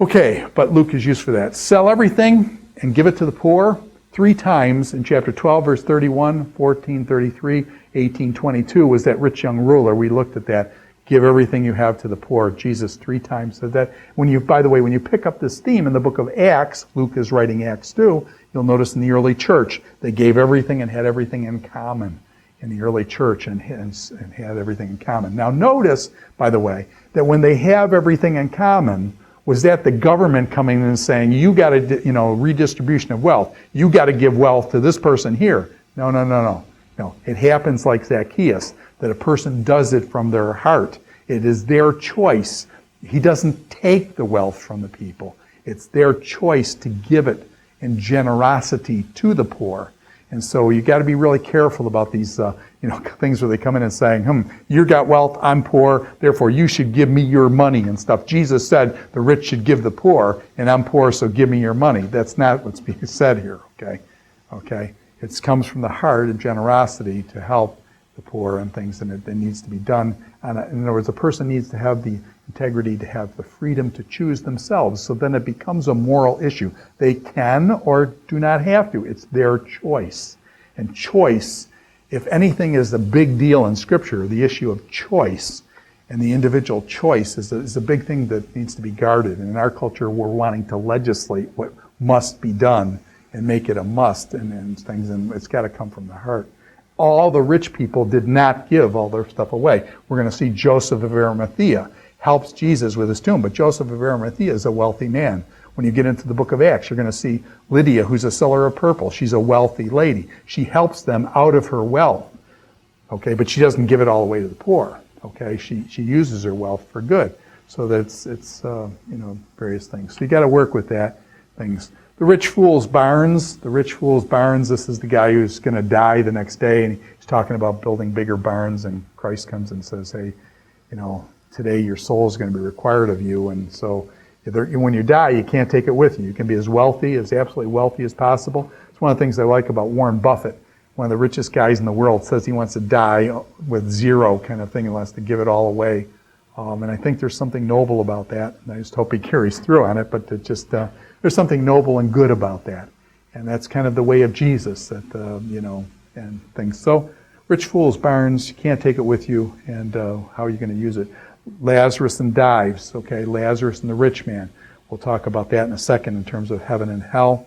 Okay, but Luke is used for that. Sell everything and give it to the poor 3 times in chapter 12, verse 31, 14:33, 18:22 was that rich young ruler. We looked at that. Give everything you have to the poor. Jesus 3 times said that. By the way, when you pick up this theme in the book of Acts, Luke is writing Acts 2, you'll notice in the early church, they gave everything and had everything in common in the early church and had everything in common. Now notice, by the way, that when they have everything in common, was that the government coming in and saying, you got to, redistribution of wealth. You got to give wealth to this person here. No. It happens like Zacchaeus, that a person does it from their heart. It is their choice. He doesn't take the wealth from the people. It's their choice to give it in generosity to the poor. And so you got to be really careful about these, things where they come in and saying, you got wealth, I'm poor, therefore you should give me your money and stuff. Jesus said the rich should give the poor, and I'm poor, so give me your money. That's not what's being said here, okay? It comes from the heart of generosity to help the poor and things, and it needs to be done. In other words, a person needs to have the integrity to have the freedom to choose themselves, so then it becomes a moral issue. They can or do not have to. It's their choice. And choice, if anything is a big deal in Scripture, the issue of choice and the individual choice is a big thing that needs to be guarded. And in our culture, we're wanting to legislate what must be done and make it a must and things, and it's got to come from the heart. All the rich people did not give all their stuff away. We're going to see Joseph of Arimathea helps Jesus with his tomb, but Joseph of Arimathea is a wealthy man. When you get into the book of Acts, you're going to see Lydia, who's a seller of purple. She's a wealthy lady. She helps them out of her wealth, okay, but she doesn't give it all away to the poor, okay? She uses her wealth for good. So that's it's various things. So you got to work with that things. The rich fool's barns. This is the guy who's going to die the next day, and he's talking about building bigger barns, and Christ comes and says, hey, today your soul is going to be required of you, and so when you die, you can't take it with you. You can be as absolutely wealthy as possible. It's one of the things I like about Warren Buffett, one of the richest guys in the world, says he wants to die with zero kind of thing and wants to give it all away. And I think there's something noble about that, and I just hope he carries through on it, but there's something noble and good about that. And that's kind of the way of Jesus, and things. So, rich fool's barns, you can't take it with you, and how are you going to use it? Lazarus and Dives, okay? Lazarus and the rich man. We'll talk about that in a second in terms of heaven and hell.